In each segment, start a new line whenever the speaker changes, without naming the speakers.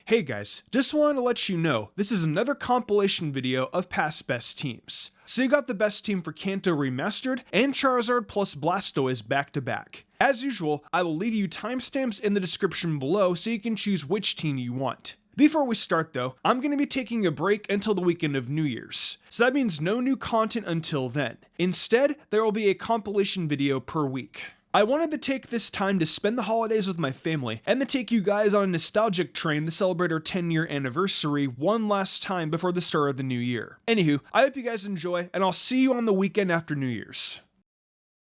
Hey guys, just wanted to let you know, this is another compilation video of past best teams. So you got the best team for Kanto Remastered and Charizard plus Blastoise back to back. As usual, I will leave you timestamps in the description below so you can choose which team you want. Before we start though, I'm going to be taking a break until the weekend of New Year's, so that means no new content until then. Instead, there will be a compilation video per week. I wanted to take this time to spend the holidays with my family and to take you guys on a nostalgic train to celebrate our 10-year anniversary one last time before the start of the new year. Anywho, I hope you guys enjoy, and I'll see you on the weekend after New Year's.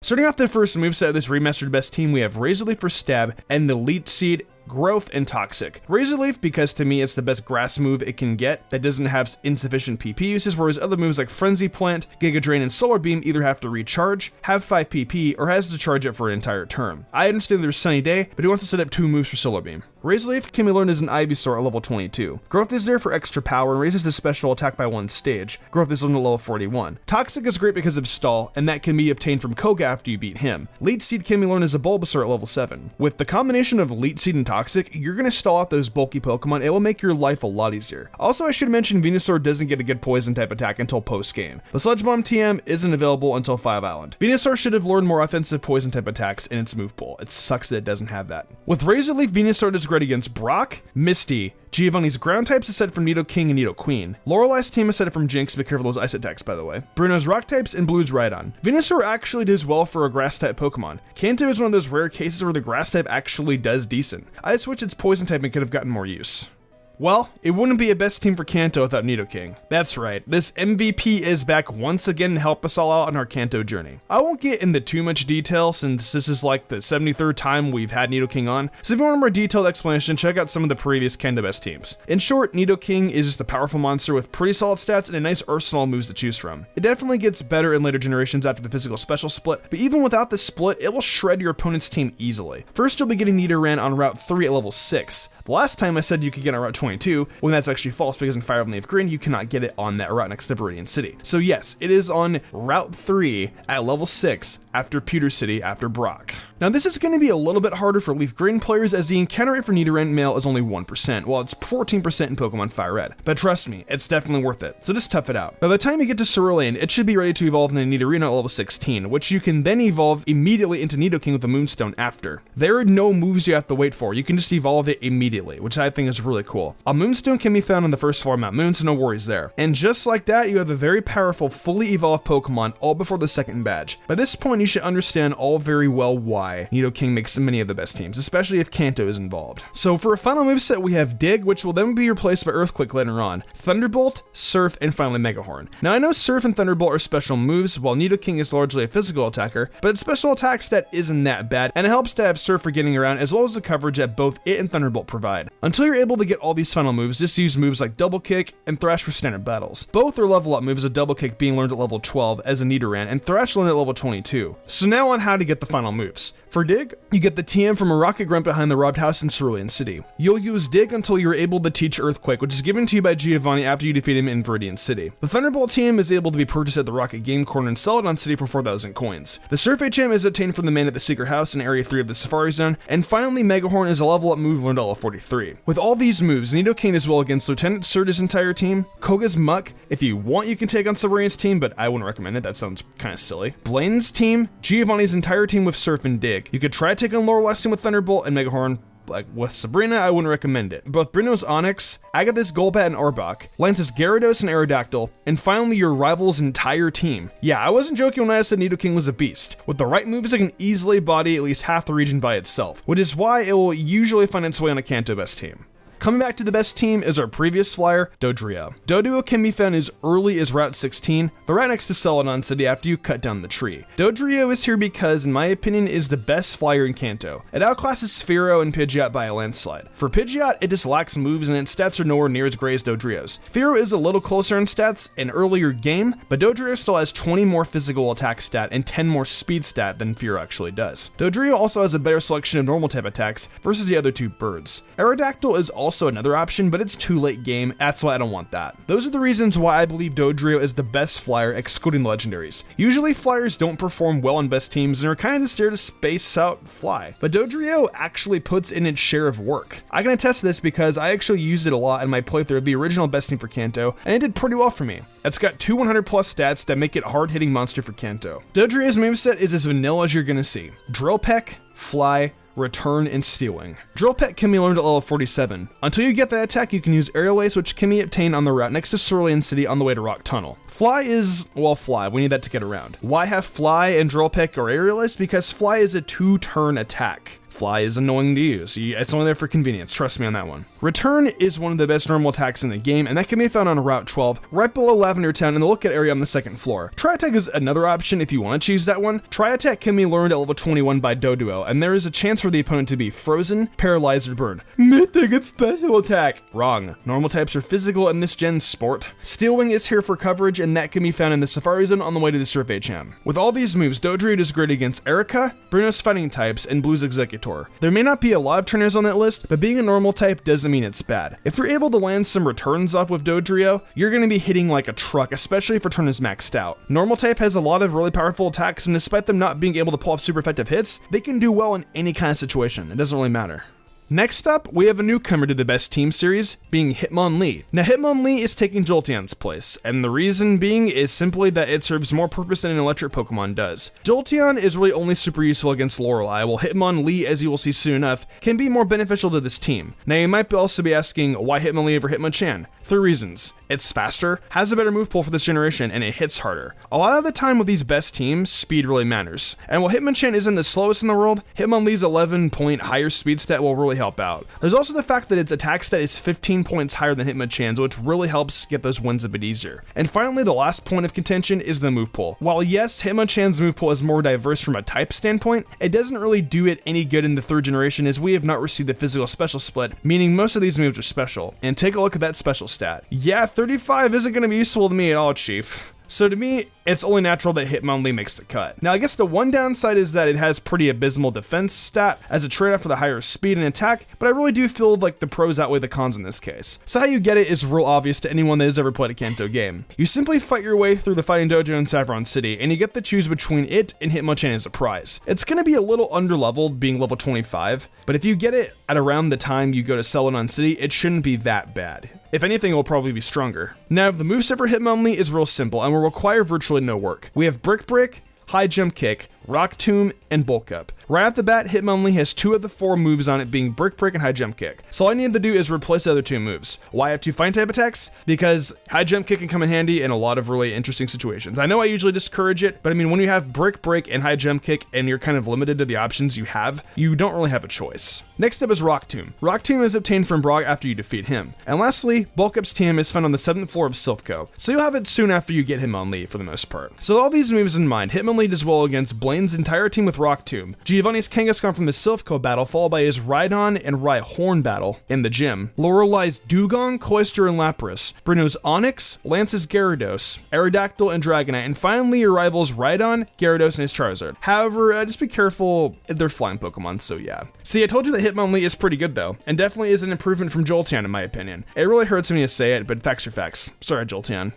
Starting off the first moveset of this remastered best team, we have Razor Leaf for Stab and the Leech Seed, Growth, and Toxic. Razor Leaf because to me it's the best grass move it can get that doesn't have insufficient PP uses, whereas other moves like Frenzy Plant, Giga Drain, and Solar Beam either have to recharge, have 5 PP, or has to charge it for an entire turn. I understand there's Sunny Day, but he wants to set up 2 moves for Solar Beam. Razor Leaf can be learned as an Ivysaur at level 22. Growth is there for extra power and raises the special attack by 1 stage. Growth is learned at level 41. Toxic is great because of Stall, and that can be obtained from Koga after you beat him. Leech Seed can be learned as a Bulbasaur at level 7. With the combination of Leech Seed and Toxic, you're going to stall out those bulky Pokemon. It will make your life a lot easier. Also, I should mention Venusaur doesn't get a good poison type attack until post-game. The Sludge Bomb TM isn't available until 5 Island. Venusaur should have learned more offensive poison type attacks in its move pool. It sucks that it doesn't have that. With Razor Leaf, Venusaur does great against Brock, Misty, Giovanni's ground types is set from Nidoking and Nidoqueen. Lorelei's team is set from Jinx, be careful those ice attacks by the way. Bruno's rock types and Blue's Rhydon. Venusaur actually does well for a grass type Pokemon. Kanto is one of those rare cases where the grass type actually does decent. I'd switch its poison type and could have gotten more use. Well, it wouldn't be a best team for Kanto without Nidoking. That's right, this MVP is back once again to help us all out on our Kanto journey. I won't get into too much detail since this is like the 73rd time we've had Nidoking on, so if you want a more detailed explanation, check out some of the previous Kanto best teams. In short, Nidoking is just a powerful monster with pretty solid stats and a nice arsenal of moves to choose from. It definitely gets better in later generations after the physical special split, but even without the split, it will shred your opponent's team easily. First, you'll be getting Nidoran on Route 3 at level 6. The last time I said you could get on Route 22, when that's actually false because in Firered and Leafgreen you cannot get it on that route next to Viridian City. So yes, it is on Route 3 at level 6 after Pewter City after Brock. Now this is going to be a little bit harder for Leafgreen players as the encounter rate for Nidoran male is only 1%, while it's 14% in Pokemon Fire Red. But trust me, it's definitely worth it, so just tough it out. By the time you get to Cerulean, it should be ready to evolve in the Nidorino at level 16, which you can then evolve immediately into Nidoking with the Moonstone after. There are no moves you have to wait for, you can just evolve it immediately, which I think is really cool. A Moonstone can be found on the first floor of Mount Moon, so no worries there. And just like that, you have a very powerful, fully evolved Pokemon all before the second badge. By this point, you should understand all very well why Nidoking makes many of the best teams, especially if Kanto is involved. So for a final moveset, we have Dig, which will then be replaced by Earthquake later on, Thunderbolt, Surf, and finally Megahorn. Now I know Surf and Thunderbolt are special moves, while Nidoking is largely a physical attacker, but its special attack stat isn't that bad, and it helps to have Surf for getting around as well as the coverage that both it and Thunderbolt provide. Until you're able to get all these final moves, just use moves like Double Kick and Thrash for standard battles. Both are level up moves, with Double Kick being learned at level 12 as a Nidoran, and Thrash learned at level 22. So now on how to get the final moves. For Dig, you get the TM from a rocket grunt behind the robbed house in Cerulean City. You'll use Dig until you're able to teach Earthquake, which is given to you by Giovanni after you defeat him in Viridian City. The Thunderbolt TM is able to be purchased at the Rocket Game Corner in Celadon City for 4,000 coins. The Surf HM is obtained from the man at the Secret House in Area 3 of the Safari Zone, and finally Megahorn is a level up move learned at level 43. With all these moves, Nidoking is well against Lieutenant Surge's entire team, Koga's Muck. If you want, you can take on Severian's team, but I wouldn't recommend it, that sounds kind of silly. Blaine's team, Giovanni's entire team with Surf and Dig. You could try taking Lorelei's team with Thunderbolt and Megahorn. Like with Sabrina, I wouldn't recommend it. Both Bruno's Onyx, Agatha's Golbat and Arbok, Lance's Gyarados and Aerodactyl, and finally your rival's entire team. Yeah, I wasn't joking when I said Nidoking was a beast. With the right moves, it can easily body at least half the region by itself, which is why it will usually find its way on a Kanto best team. Coming back to the best team is our previous flyer, Dodrio. Doduo can be found as early as Route 16, the route next to Celadon City after you cut down the tree. Dodrio is here because, in my opinion, is the best flyer in Kanto. It outclasses Sphero and Pidgeot by a landslide. For Pidgeot, it just lacks moves and its stats are nowhere near as great as Dodrio's. Sphero is a little closer in stats in earlier game, but Dodrio still has 20 more physical attack stat and 10 more speed stat than Sphero actually does. Dodrio also has a better selection of normal type attacks versus the other two birds. Aerodactyl is also another option, but it's too late game, that's why I don't want that. Those are the reasons why I believe Dodrio is the best flyer, excluding the legendaries. Usually flyers don't perform well on best teams and are kind of just there to space out fly, but Dodrio actually puts in its share of work. I can attest to this because I actually used it a lot in my playthrough of the original best team for Kanto, and it did pretty well for me. It's got two 100 plus stats that make it a hard-hitting monster for Kanto. Dodrio's moveset is as vanilla as you're gonna see. Drill Peck, Fly, Return, and Stealing. Drill Peck can be learned at level 47. Until you get that attack, you can use Aerial Ace, which can be obtained on the route next to Cerulean City on the way to Rock Tunnel. Fly is, well, Fly. We need that to get around. Why have Fly and Drill Peck or Aerial Ace? Because Fly is a 2-turn attack. Fly is annoying to use. It's only there for convenience, trust me on that one. Return is one of the best normal attacks in the game, and that can be found on Route 12, right below Lavender Town in the lookout area on the second floor. Tri-Attack is another option if you want to choose that one. Tri-Attack can be learned at level 21 by Doduo, and there is a chance for the opponent to be frozen, paralyzed, or burned. Mythic and special attack! Wrong. Normal types are physical in this gen's sport. Steel Wing is here for coverage, and that can be found in the Safari Zone on the way to the Surf HM. With all these moves, Dodrio is great against Erica, Bruno's fighting types, and Blue's Executor. There may not be a lot of trainers on that list, but being a normal type doesn't mean it's bad. If you're able to land some returns off with Dodrio, you're going to be hitting like a truck, especially if return is maxed out. Normal type has a lot of really powerful attacks, and despite them not being able to pull off super effective hits, they can do well in any kind of situation. It doesn't really matter. Next up, we have a newcomer to the best team series, being Hitmonlee. Now Hitmonlee is taking Jolteon's place, and the reason being is simply that it serves more purpose than an electric Pokemon does. Jolteon is really only super useful against Lorelei, while Hitmonlee, as you will see soon enough, can be more beneficial to this team. Now you might also be asking, why Hitmonlee over Hitmonchan? 3 reasons. It's faster, has a better move pool for this generation, and it hits harder. A lot of the time with these best teams, speed really matters. And while Hitmonchan isn't the slowest in the world, Hitmonlee's 11-point higher speed stat will really help out. There's also the fact that its attack stat is 15 points higher than Hitmonchan's, which really helps get those wins a bit easier. And finally, the last point of contention is the move pool. While yes, Hitmonchan's move pool is more diverse from a type standpoint, it doesn't really do it any good in the 3rd generation as we have not received the physical special split, meaning most of these moves are special. And take a look at that special stat. Yeah, 35 isn't going to be useful to me at all, Chief. So to me, it's only natural that Hitmonlee makes the cut. Now I guess the one downside is that it has pretty abysmal defense stat as a trade-off for the higher speed and attack, but I really do feel like the pros outweigh the cons in this case. So how you get it is real obvious to anyone that has ever played a Kanto game. You simply fight your way through the fighting dojo in Saffron City, and you get to choose between it and Hitmonchan as a prize. It's going to be a little underleveled, being level 25, but if you get it at around the time you go to Celadon City, it shouldn't be that bad. If anything, it will probably be stronger. Now the moveset for Hitmonlee is real simple and will require virtually no work. We have Brick Break, High Jump Kick, Rock Tomb, and Bulk Up. Right off the bat, Hitmonlee has 2 of the 4 moves on it, being Brick Break and High Jump Kick. So all I need to do is replace the other 2 moves. Why I have 2 fighting type attacks? Because High Jump Kick can come in handy in a lot of really interesting situations. I know I usually discourage it, but I mean, when you have Brick Break and High Jump Kick and you're kind of limited to the options you have, you don't really have a choice. Next up is Rock Tomb. Rock Tomb is obtained from Brock after you defeat him. And lastly, Bulk Up's TM is found on the 7th floor of Silphco, so you'll have it soon after you get Hitmonlee for the most part. So with all these moves in mind, Hitmonlee does well against Blaine's entire team with Rock Tomb, Giovanni's Kangaskhan from the Silphco battle, followed by his Rhydon and Rhyhorn battle in the gym, Lorelei's Dugong, Cloyster, and Lapras, Bruno's Onix, Lance's Gyarados, Aerodactyl, and Dragonite, and finally your rivals Rhydon, Gyarados, and his Charizard. However, just be careful, they're flying Pokemon, so yeah. See, I told you that Hitmonlee is pretty good though, and definitely is an improvement from Jolteon in my opinion. It really hurts me to say it, but facts are facts. Sorry, Jolteon.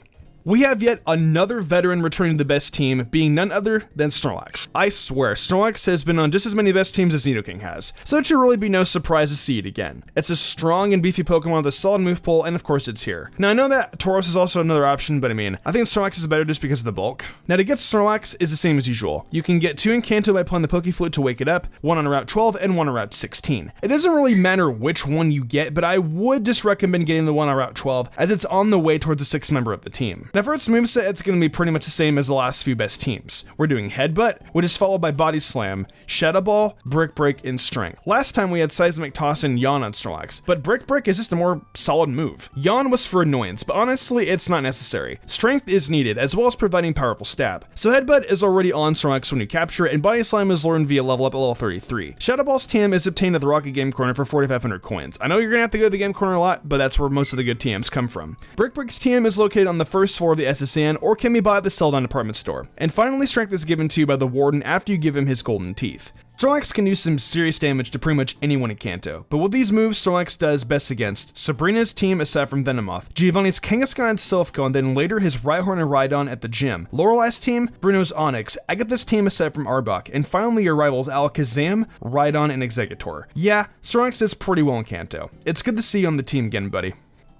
We have yet another veteran returning to the best team, being none other than Snorlax. I swear, Snorlax has been on just as many best teams as Nidoking has, so it should really be no surprise to see it again. It's a strong and beefy Pokemon with a solid move pool, and of course it's here. Now I know that Tauros is also another option, but I mean, I think Snorlax is better just because of the bulk. Now to get Snorlax is the same as usual. You can get 2 in Kanto by playing the Pokeflute to wake it up, 1 on Route 12 and 1 on Route 16. It doesn't really matter which one you get, but I would just recommend getting the one on Route 12 as it's on the way towards the 6th member of the team. Now for its moveset, it's going to be pretty much the same as the last few best teams. We're doing Headbutt, which is followed by Body Slam, Shadow Ball, Brick Break, and Strength. Last time we had Seismic Toss and Yawn on Snorlax, but Brick Break is just a more solid move. Yawn was for annoyance, but honestly it's not necessary. Strength is needed, as well as providing powerful stab. So Headbutt is already on Snorlax when you capture it, and Body Slam is learned via level up at level 33. Shadow Ball's TM is obtained at the Rocket Game Corner for 4,500 coins. I know you're going to have to go to the Game Corner a lot, but that's where most of the good TMs come from. Brick Break's TM is located on the 1st floor of the SSN, or can be bought at the Celadon department store. And finally, Strength is given to you by the Warden after you give him his golden teeth.
Snorlax can do some serious damage to pretty much anyone in Kanto, but with these moves, Snorlax does best against Sabrina's team aside from Venomoth, Giovanni's Kangaskhan and Silphco, and then later his Rhyhorn and Rhydon at the gym, Lorelai's team, Bruno's Onix, Agatha's team aside from Arbok, and finally your rivals Alakazam, Rhydon, and Exeggutor. Yeah, Snorlax does pretty well in Kanto. It's good to see you on the team again, buddy.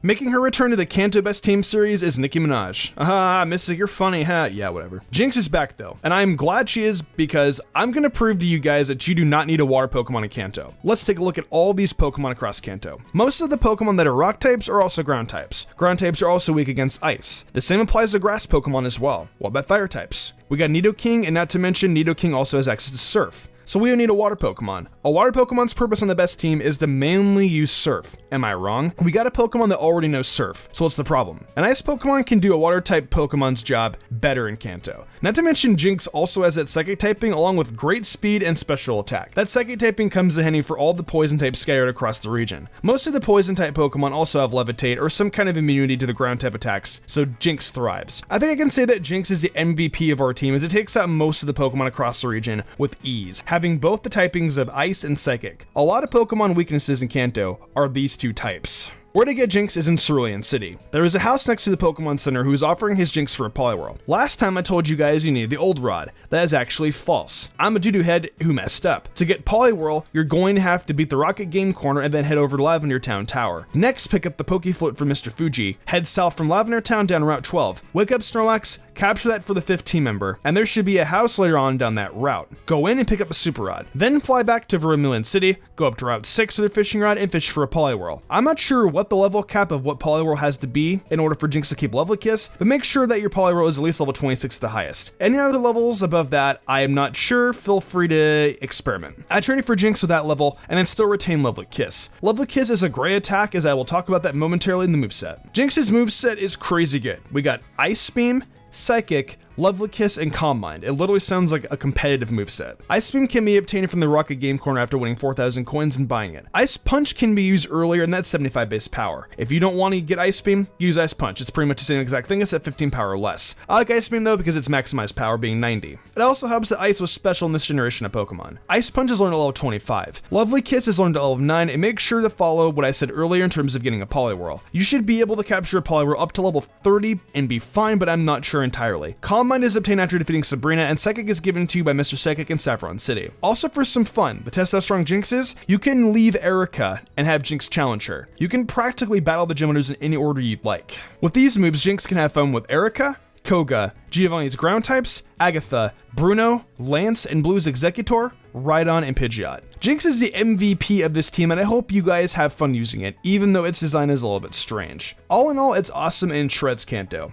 Making her return to the Kanto Best Team series is Nicki Minaj. Aha, Mystic, you're funny, huh? Yeah, whatever. Jinx is back though, and I'm glad she is because I'm gonna prove to you guys that you do not need a water Pokemon in Kanto. Let's take a look at all these Pokemon across Kanto. Most of the Pokemon that are rock types are also ground types. Ground types are also weak against ice. The same applies to grass Pokemon as well. What about fire types? We got Nidoking, and not to mention Nidoking also has access to Surf. So we don't need a water Pokemon. A water Pokemon's purpose on the best team is to mainly use Surf. Am I wrong? We got a Pokemon that already knows Surf, so what's the problem? An ice Pokemon can do a water type Pokemon's job better in Kanto. Not to mention Jinx also has that psychic typing along with great speed and special attack. That psychic typing comes in handy for all the poison types scattered across the region. Most of the poison type Pokemon also have Levitate or some kind of immunity to the ground type attacks, so Jinx thrives. I think I can say that Jinx is the MVP of our team as it takes out most of the Pokemon across the region with ease, having both the typings of Ice and Psychic. A lot of Pokemon weaknesses in Kanto are these two types. Where to get Jinx is in Cerulean City. There is a house next to the Pokemon Center who is offering his Jinx for a Poliwhirl. Last time I told you guys you needed the old rod. That is actually false. I'm a doo-doo head who messed up. To get Poliwhirl, you're going to have to beat the Rocket Game Corner and then head over to Lavender Town Tower. Next, pick up the Pokeflute from Mr. Fuji, head south from Lavender Town down Route 12. Wake up Snorlax, capture that for the 5th team member, and there should be a house later on down that route. Go in and pick up a Super Rod. Then fly back to Vermilion City, go up to Route 6 with a fishing rod and fish for a Poliwhirl. I'm not sure what the level cap of what Poliwhirl has to be in order for Jinx to keep Level Kiss, but make sure that your Poliwhirl is at least level 26 the highest. Any other levels above that, I am not sure, feel free to experiment. I traded for Jinx with that level, and I still retain Level Kiss. Level Kiss is a great attack, as I will talk about that momentarily in the moveset. Jinx's moveset is crazy good. We got Ice Beam, Psychic, Level Kiss, and Calm Mind. It literally sounds like a competitive moveset. Ice Beam can be obtained from the Rocket Game Corner after winning 4,000 coins and buying it. Ice Punch can be used earlier, and that's 75 base power. If you don't want to get Ice Beam, use Ice Punch. It's pretty much the same exact thing, except 15 power or less. I like Ice Beam though because its maximized power being 90. It also helps that Ice was special in this generation of Pokemon. Ice Punch is learned at level 25. Lovely Kiss is learned at level 9, and make sure to follow what I said earlier in terms of getting a Poliwhirl. You should be able to capture a Poliwhirl up to level 30 and be fine, but I'm not sure entirely. Calm Mind is obtained after defeating Sabrina, and Psychic is given to you by Mr. Psychic in Saffron City. Also for some fun, the test how strong Jinx is, you can leave Erica and have Jinx challenge her. You can practically battle the gym leaders in any order you'd like. With these moves, Jinx can have fun with Erica, Koga, Giovanni's ground types, Agatha, Bruno, Lance, and Blue's Exeggutor, Rhydon, and Pidgeot. Jinx is the MVP of this team, and I hope you guys have fun using it, even though its design is a little bit strange. All in all, it's awesome and shreds Kanto.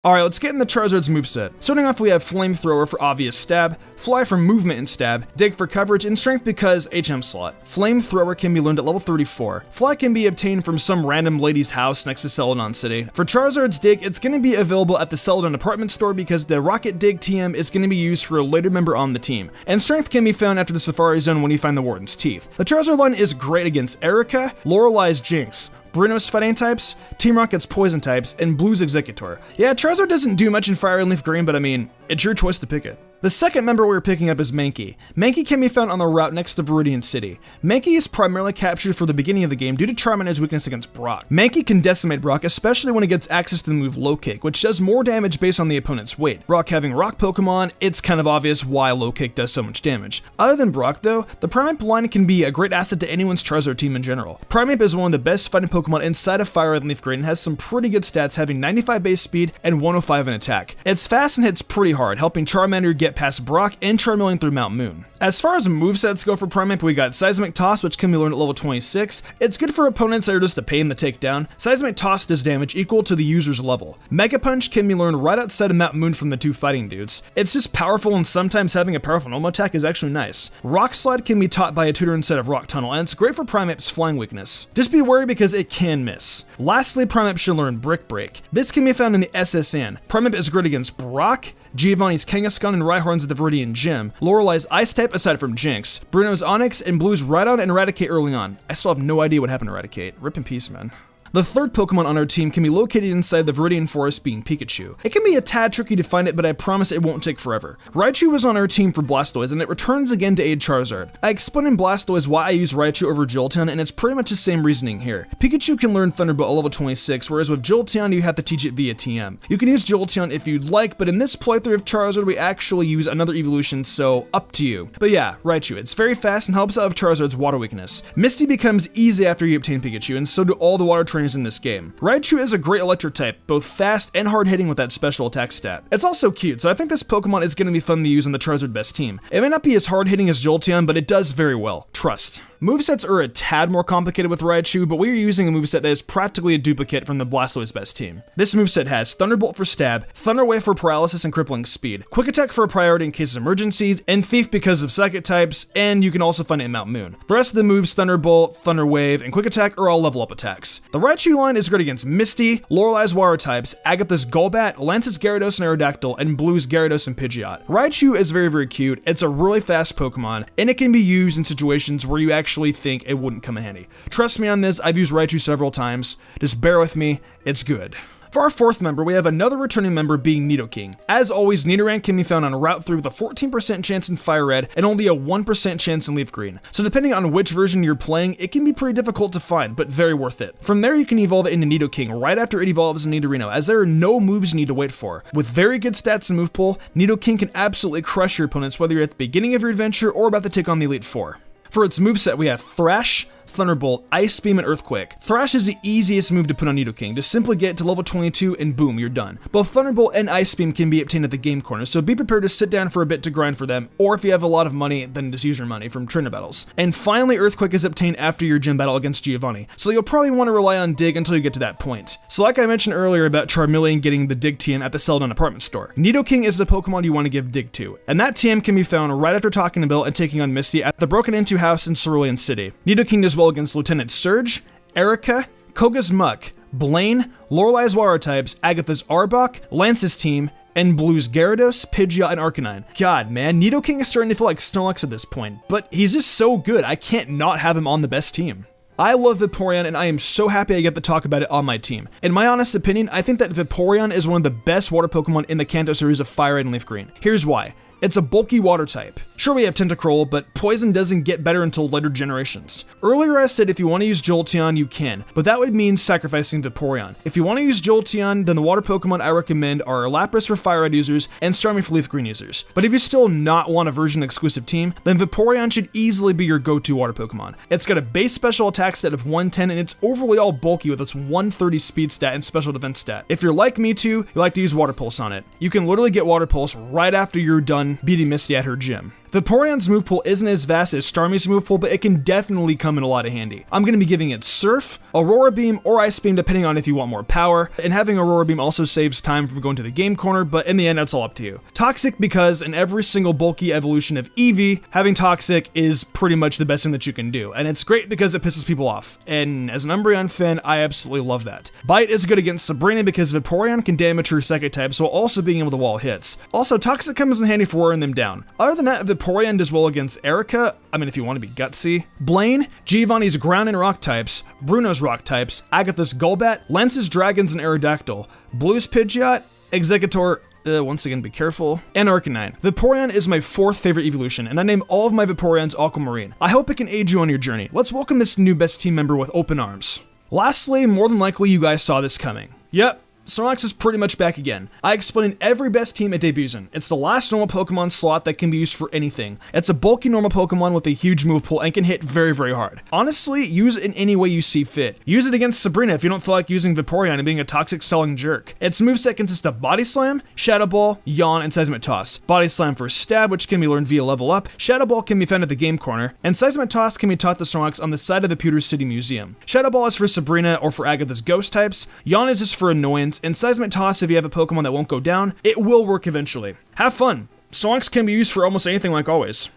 Alright, let's get in the Charizard's moveset. Starting off, we have Flamethrower for obvious stab, Fly for movement and stab, Dig for coverage, and Strength because HM slot. Flamethrower can be learned at level 34. Fly can be obtained from some random lady's house next to Celadon City. For Charizard's Dig, it's going to be available at the Celadon department store because the Rocket Dig TM is going to be used for a later member on the team. And Strength can be found after the Safari Zone when you find the Warden's Teeth. The Charizard line is great against Erica, Lorelai's Jinx, Bruno's fighting types, Team Rocket's poison types, and Blue's Exeggutor. Yeah, Charizard doesn't do much in Fire and Leaf Green, but I mean, it's your choice to pick it. The second member we're picking up is Mankey. Mankey can be found on the route next to Viridian City. Mankey is primarily captured for the beginning of the game due to Charmander's weakness against Brock. Mankey can decimate Brock, especially when it gets access to the move Low Kick, which does more damage based on the opponent's weight. Brock having rock Pokemon, it's kind of obvious why Low Kick does so much damage. Other than Brock though, the Primeape line can be a great asset to anyone's Charizard team in general. Primeape is one of the best fighting Pokemon inside of Firered and Leafgreen and has some pretty good stats, having 95 base speed and 105 in attack. It's fast and hits pretty hard, helping Charmander get past Brock and Charmeleon through Mount Moon. As far as movesets go for Primeape, we got Seismic Toss, which can be learned at level 26. It's good for opponents that are just a pain to take down. Seismic Toss does damage equal to the user's level. Mega Punch can be learned right outside of Mount Moon from the two fighting dudes. It's just powerful, and sometimes having a powerful normal attack is actually nice. Rock Slide can be taught by a tutor instead of Rock Tunnel, and it's great for Primeape's flying weakness. Just be wary because it can miss. Lastly, Primeape should learn Brick Break. This can be found in the SSN. Primeape is great against Brock, Giovanni's Kangaskhan and Rhyhorns at the Viridian Gym, Lorelai's Ice type aside from Jinx, Bruno's Onix, and Blue's Rhydon and Eradicate early on. I still have no idea what happened to Eradicate. Rip in peace, man. The third Pokemon on our team can be located inside the Viridian Forest, being Pikachu. It can be a tad tricky to find it, but I promise it won't take forever. Raichu was on our team for Blastoise, and it returns again to aid Charizard. I explained in Blastoise why I use Raichu over Jolteon, and it's pretty much the same reasoning here. Pikachu can learn Thunderbolt at level 26, whereas with Jolteon you have to teach it via TM. You can use Jolteon if you'd like, but in this playthrough of Charizard we actually use another evolution, so up to you. But yeah, Raichu, it's very fast and helps out with Charizard's water weakness. Misty becomes easy after you obtain Pikachu, and so do all the water trainers in this game. Raichu is a great electric type, both fast and hard hitting with that special attack stat. It's also cute, so I think this Pokemon is going to be fun to use on the Charizard best team. It may not be as hard hitting as Jolteon, but it does very well. Trust. Movesets are a tad more complicated with Raichu, but we are using a moveset that is practically a duplicate from the Blastoise best team. This moveset has Thunderbolt for stab, Thunder Wave for paralysis and crippling speed, Quick Attack for a priority in case of emergencies, and Thief because of psychic types, and you can also find it in Mount Moon. The rest of the moves, Thunderbolt, Thunder Wave, and Quick Attack, are all level up attacks. The Raichu line is great against Misty, Lorelei's water types, Agatha's Golbat, Lance's Gyarados and Aerodactyl, and Blue's Gyarados and Pidgeot. Raichu is very cute, it's a really fast Pokemon, and it can be used in situations where you actually think it wouldn't come in handy. Trust me on this, I've used Raichu several times. Just bear with me, it's good. For our fourth member, we have another returning member being Nidoking. As always, Nidoran can be found on Route 3 with a 14% chance in Fire Red and only a 1% chance in Leaf Green. So depending on which version you're playing, it can be pretty difficult to find, but very worth it. From there, you can evolve it into Nidoking right after it evolves in Nidorino, as there are no moves you need to wait for. With very good stats and move pool, Nidoking can absolutely crush your opponents whether you're at the beginning of your adventure or about to take on the Elite Four. For its moveset, we have Thrash, Thunderbolt, Ice Beam, and Earthquake. Thrash is the easiest move to put on Nidoking. Just simply get it to level 22 and boom, you're done. Both Thunderbolt and Ice Beam can be obtained at the game corner, so be prepared to sit down for a bit to grind for them, or if you have a lot of money, then just use your money from trainer battles. And finally, Earthquake is obtained after your gym battle against Giovanni, so you'll probably want to rely on Dig until you get to that point. So like I mentioned earlier about Charmeleon getting the Dig TM at the Celadon Apartment Store, Nidoking is the Pokemon you want to give Dig to, and that TM can be found right after talking to Bill and taking on Misty at the Broken Into house in Cerulean City. Nidoking does well against Lieutenant Surge, Erica, Koga's Muck, Blaine, Lorelei's Water types, Agatha's Arbok, Lance's team, and Blue's Gyarados, Pidgeot, and Arcanine. God, man, Nidoking is starting to feel like Snorlax at this point, but he's just so good, I can't not have him on the best team. I love Vaporeon, and I am so happy I get to talk about it on my team. In my honest opinion, I think that Vaporeon is one of the best water Pokemon in the Kanto series of Firered and Leafgreen. Here's why. It's a bulky water type. Sure, we have Tentacruel, but poison doesn't get better until later generations. Earlier I said if you want to use Jolteon, you can, but that would mean sacrificing Vaporeon. If you want to use Jolteon, then the water Pokemon I recommend are Lapras for Fire Red users and Starmie for Leaf Green users. But if you still not want a version exclusive team, then Vaporeon should easily be your go-to water Pokemon. It's got a base special attack stat of 110 and it's overly all bulky with its 130 speed stat and special defense stat. If you're like me too, you like to use Water Pulse on it. You can literally get Water Pulse right after you're done beating Misty at her gym. Vaporeon's move pool isn't as vast as Starmie's move pool, but it can definitely come in a lot of handy. I'm going to be giving it Surf, Aurora Beam, or Ice Beam depending on if you want more power, and having Aurora Beam also saves time from going to the game corner, but in the end that's all up to you. Toxic because in every single bulky evolution of Eevee, having Toxic is pretty much the best thing that you can do, and it's great because it pisses people off, and as an Umbreon fan, I absolutely love that. Bite is good against Sabrina because Vaporeon can damage her psychic types while also being able to wall hits. Also, Toxic comes in handy for wearing them down. Other than that, Vaporeon does well against Erica, I mean if you want to be gutsy, Blaine, Giovanni's ground and rock types, Bruno's rock types, Agatha's Golbat, Lance's dragons and Aerodactyl, Blue's Pidgeot, Exeggutor, once again be careful, and Arcanine. Vaporeon is my fourth favorite evolution, and I name all of my Vaporeons Aquamarine. I hope it can aid you on your journey. Let's welcome this new best team member with open arms. Lastly, more than likely you guys saw this coming. Yep. Snorlax is pretty much back again. I explained every best team it debuts in. It's the last normal Pokemon slot that can be used for anything. It's a bulky normal Pokemon with a huge move pool and can hit very hard. Honestly, use it in any way you see fit. Use it against Sabrina if you don't feel like using Vaporeon and being a toxic stalling jerk. Its moveset consists of Body Slam, Shadow Ball, Yawn, and Seismic Toss. Body Slam for stab, which can be learned via level up, Shadow Ball can be found at the game corner, and Seismic Toss can be taught to Snorlax on the side of the Pewter City Museum. Shadow Ball is for Sabrina or for Agatha's ghost types, Yawn is just for annoyance, and Seismic Toss if you have a Pokemon that won't go down, it will work eventually. Have fun! Snorlax can be used for almost anything like always.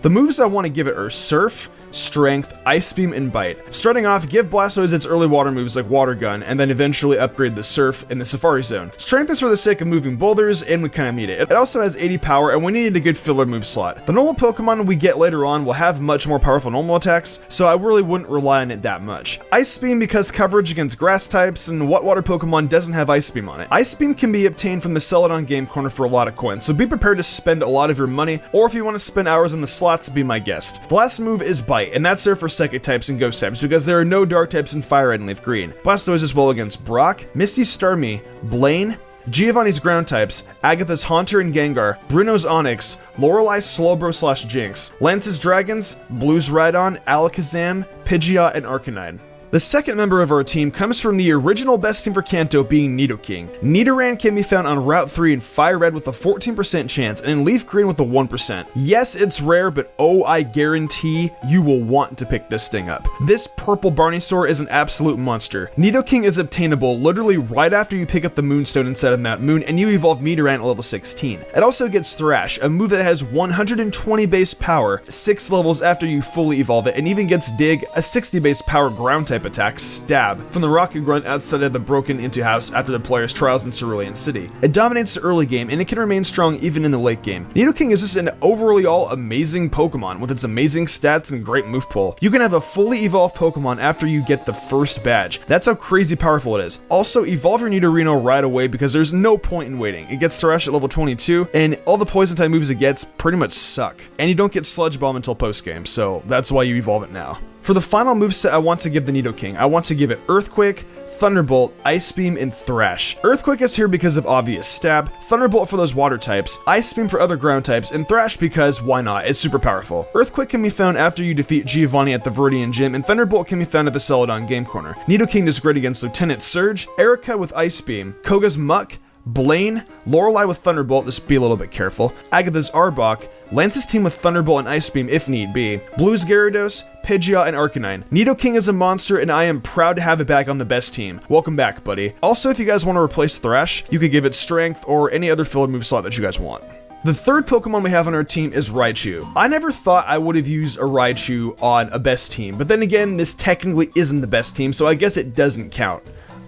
The moves I want to give it are Surf, Strength, Ice Beam, and Bite. Starting off, give Blastoise its early water moves like Water Gun, and then eventually upgrade the Surf in the Safari Zone. Strength is for the sake of moving boulders, and we kinda need it. It also has 80 power, and we needed a good filler move slot. The normal Pokemon we get later on will have much more powerful normal attacks, so I really wouldn't rely on it that much. Ice Beam because coverage against grass types, and what water Pokemon doesn't have Ice Beam on it? Ice Beam can be obtained from the Celadon Game Corner for a lot of coins, so be prepared to spend a lot of your money, or if you want to spend hours in the slots, be my guest. The last move is Bite, and that's there for Psychic types and Ghost types, because there are no Dark types in Firered and Leafgreen. Blastoise is well against Brock, Misty Starmie, Blaine, Giovanni's ground types, Agatha's Haunter and Gengar, Bruno's Onix, Lorelai's Slowbro / Jinx, Lance's Dragons, Blue's Rhydon, Alakazam, Pidgeot, and Arcanine. The second member of our team comes from the original best team for Kanto being Nidoking. Nidoran can be found on Route 3 in Fire Red with a 14% chance and in Leaf Green with a 1%. Yes, it's rare, but oh, I guarantee you will want to pick this thing up. This purple Barneysaur is an absolute monster. Nidoking is obtainable literally right after you pick up the Moonstone inside of Mount Moon and you evolve Nidoran at level 16. It also gets Thrash, a move that has 120 base power, 6 levels after you fully evolve it, and even gets Dig, a 60 base power ground type attack, Stab, from the Rocket Grunt outside of the Broken Into House after the player's trials in Cerulean City. It dominates the early game, and it can remain strong even in the late game. Nidoking is just an overall amazing Pokemon with its amazing stats and great move pool. You can have a fully evolved Pokemon after you get the first badge. That's how crazy powerful it is. Also, evolve your Nidorino right away because there's no point in waiting. It gets Thrash at level 22, and all the poison type moves it gets pretty much suck. And you don't get Sludge Bomb until post game, so that's why you evolve it now. For the final moveset I want to give the Nidoking, I want to give it Earthquake, Thunderbolt, Ice Beam, and Thrash. Earthquake is here because of obvious stab, Thunderbolt for those water types, Ice Beam for other ground types, and Thrash because why not, it's super powerful. Earthquake can be found after you defeat Giovanni at the Viridian Gym, and Thunderbolt can be found at the Celadon Game Corner. Nidoking is great against Lieutenant Surge, Erica with Ice Beam, Koga's Muck, Blaine, Lorelei with Thunderbolt, just be a little bit careful, Agatha's Arbok, Lance's team with Thunderbolt and Ice Beam if need be, Blue's Gyarados, Pidgeot, and Arcanine. Nidoking is a monster, and I am proud to have it back on the best team. Welcome back, buddy. Also, if you guys want to replace Thrash, you could give it Strength or any other filler move slot that you guys want. The third Pokemon we have on our team is Raichu. I never thought I would have used a Raichu on a best team, but then again, this technically isn't the best team, so I guess it doesn't count.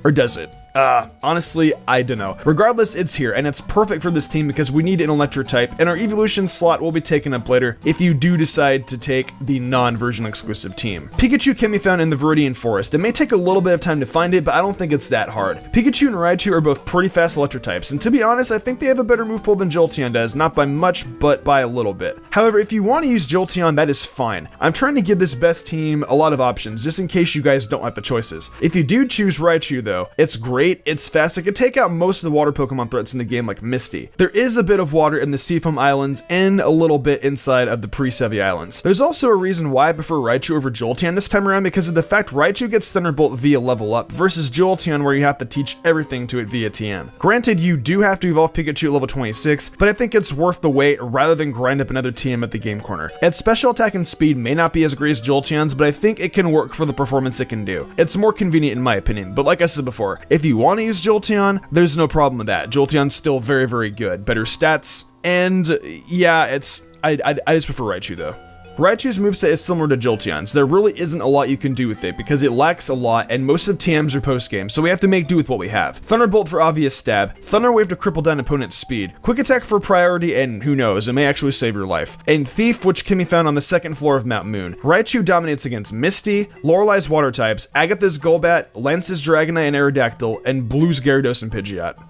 Or does it? Honestly, I don't know. Regardless, it's here, and it's perfect for this team because we need an Electro type, and our evolution slot will be taken up later if you do decide to take the non-version exclusive team. Pikachu can be found in the Viridian Forest. It may take a little bit of time to find it, but I don't think it's that hard. Pikachu and Raichu are both pretty fast Electro types, and to be honest, I think they have a better move pool than Jolteon does, not by much, but by a little bit. However, if you want to use Jolteon, that is fine. I'm trying to give this best team a lot of options, just in case you guys don't like the choices. If you do choose Raichu, though, it's great. It's fast. It can take out most of the water Pokemon threats in the game like Misty. There is a bit of water in the Seafoam Islands and a little bit inside of the Pre-Sevi Islands. There's also a reason why I prefer Raichu over Jolteon this time around because of the fact Raichu gets Thunderbolt via level up versus Jolteon where you have to teach everything to it via TM. Granted, you do have to evolve Pikachu at level 26, but I think it's worth the wait rather than grind up another TM at the game corner. Its special attack and speed may not be as great as Jolteon's, but I think it can work for the performance it can do. It's more convenient in my opinion, but like I said before, if you want to use Jolteon, there's no problem with that. Jolteon's still very, very good. Better stats, and yeah, I just prefer Raichu though. Raichu's moveset is similar to Jolteon's. There really isn't a lot you can do with it because it lacks a lot and most of TMs are post-game, so we have to make do with what we have. Thunderbolt for obvious stab, Thunder Wave to cripple down opponent's speed, Quick Attack for priority, and who knows, it may actually save your life. And Thief, which can be found on the second floor of Mount Moon. Raichu dominates against Misty, Lorelei's water types, Agatha's Golbat, Lance's Dragonite and Aerodactyl, and Blue's Gyarados and Pidgeot.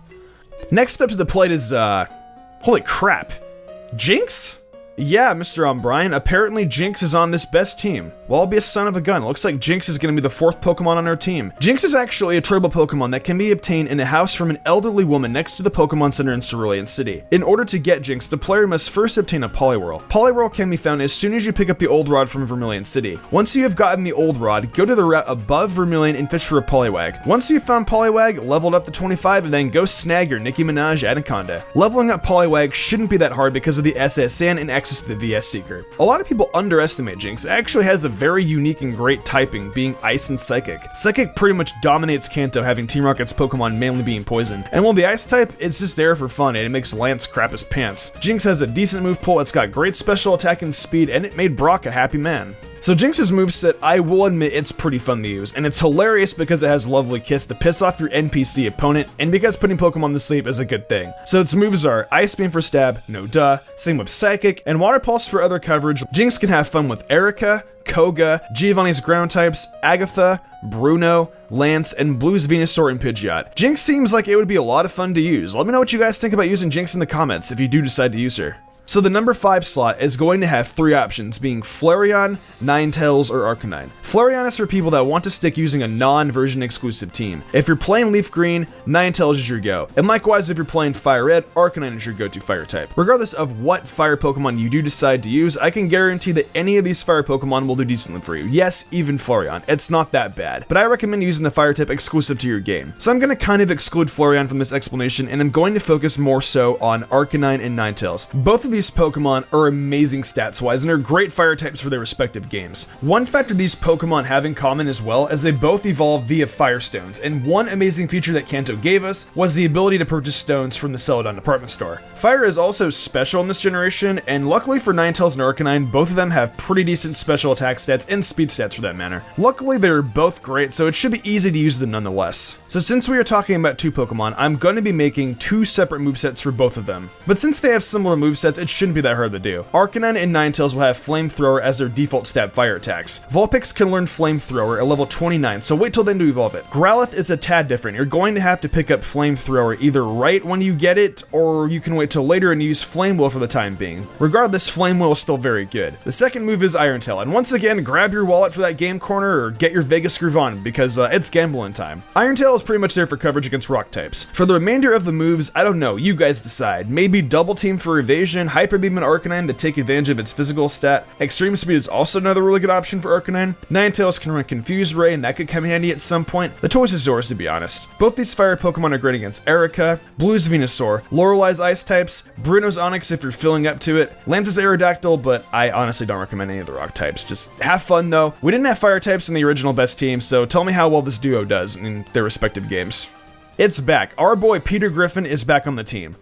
Next up to the plate is, holy crap, Jinx? Yeah, Mr. O'Brien, apparently Jinx is on this best team. Well, I'll be a son of a gun. It looks like Jinx is going to be the fourth Pokemon on our team. Jinx is actually a tradable Pokemon that can be obtained in a house from an elderly woman next to the Pokemon Center in Cerulean City. In order to get Jinx, the player must first obtain a Poliwhirl. Poliwhirl can be found as soon as you pick up the Old Rod from Vermilion City. Once you have gotten the Old Rod, go to the route above Vermilion and fish for a Poliwag. Once you've found Poliwag, leveled up to 25, and then go snag your Nicki Minaj Anaconda. Leveling up Poliwag shouldn't be that hard because of the SS Sand and access to the VS Seeker. A lot of people underestimate Jinx. It actually has a very unique and great typing, being Ice and Psychic. Psychic pretty much dominates Kanto, having Team Rocket's Pokemon mainly being poison. And while the Ice type, it's just there for fun and it makes Lance crap his pants. Jinx has a decent move pool, it's got great special attack and speed, and it made Brock a happy man. So Jinx's moveset, I will admit it's pretty fun to use, and it's hilarious because it has Lovely Kiss to piss off your NPC opponent, and because putting Pokemon to sleep is a good thing. So its moves are Ice Beam for stab, no duh, same with Psychic, and Water Pulse for other coverage. Jinx can have fun with Erica, Koga, Giovanni's ground types, Agatha, Bruno, Lance, and Blue's Venusaur and Pidgeot. Jinx seems like it would be a lot of fun to use. Let me know what you guys think about using Jinx in the comments if you do decide to use her. So the number 5 slot is going to have 3 options, being Flareon, Ninetales, or Arcanine. Flareon is for people that want to stick using a non-version exclusive team. If you're playing Leaf Green, Ninetales is your go. And likewise, if you're playing Fire Red, Arcanine is your go-to fire type. Regardless of what fire Pokemon you do decide to use, I can guarantee that any of these fire Pokemon will do decently for you. Yes, even Flareon. It's not that bad. But I recommend using the fire type exclusive to your game. So I'm going to kind of exclude Flareon from this explanation, and I'm going to focus more so on Arcanine and Ninetales. Both of these Pokemon are amazing stats-wise and are great fire types for their respective games. One factor these Pokemon have in common as well is they both evolve via Fire Stones, and one amazing feature that Kanto gave us was the ability to purchase stones from the Celadon department store. Fire is also special in this generation, and luckily for Ninetales and Arcanine, both of them have pretty decent special attack stats and speed stats for that matter. Luckily, they're both great, so it should be easy to use them nonetheless. So since we are talking about 2 Pokemon, I'm going to be making 2 separate movesets for both of them. But since they have similar movesets, it shouldn't be that hard to do. Arcanine and Ninetales will have Flamethrower as their default stat fire attacks. Vulpix can learn Flamethrower at level 29, so wait till then to evolve it. Growlithe is a tad different. You're going to have to pick up Flamethrower either right when you get it, or you can wait till later and use Flame Wheel for the time being. Regardless, Flame Wheel is still very good. The second move is Iron Tail, and once again, grab your wallet for that game corner or get your Vegas Groove on because it's gambling time. Iron Tail is pretty much there for coverage against rock types. For the remainder of the moves, I don't know, you guys decide. Maybe Double Team for evasion, Hyper Beam and Arcanine to take advantage of its physical stat. Extreme Speed is also another really good option for Arcanine. Ninetales can run Confuse Ray, and that could come handy at some point. The choice is yours, to be honest. Both these fire Pokemon are great against Erica, Blue's Venusaur, Lorelei's Ice types, Bruno's Onix if you're filling up to it, Lance's Aerodactyl, but I honestly don't recommend any of the rock types. Just have fun though. We didn't have fire types in the original best team, so tell me how well this duo does in their respective games. It's back. Our boy Peter Griffin is back on the team.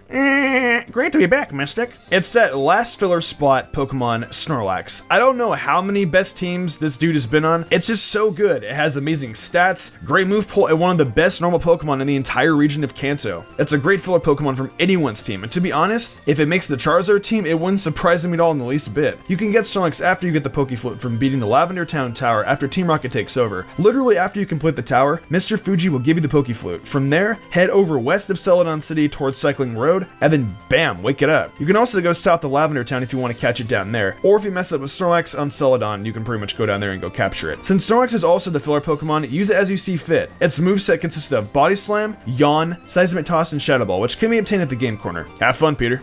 Great to be back, Mystic. It's that last filler spot Pokemon Snorlax. I don't know how many best teams this dude has been on. It's just so good. It has amazing stats, great move pool, and one of the best normal Pokemon in the entire region of Kanto. It's a great filler Pokemon from anyone's team, and to be honest, if it makes the Charizard team, it wouldn't surprise me at all in the least bit. You can get Snorlax after you get the Pokeflip from beating the Lavender Town Tower after Team Rocket takes over. Literally after you complete the tower, Mr. Fuji will give you the Pokeflute. From there, head over west of Celadon City towards Cycling Road, and then bam, wake it up. You can also go south to Lavender Town if you want to catch it down there, or if you mess up with Snorlax on Celadon, you can pretty much go down there and go capture it. Since Snorlax is also the filler Pokemon, use it as you see fit. Its moveset consists of Body Slam, Yawn, Seismic Toss, and Shadow Ball, which can be obtained at the game corner. Have fun, Peter.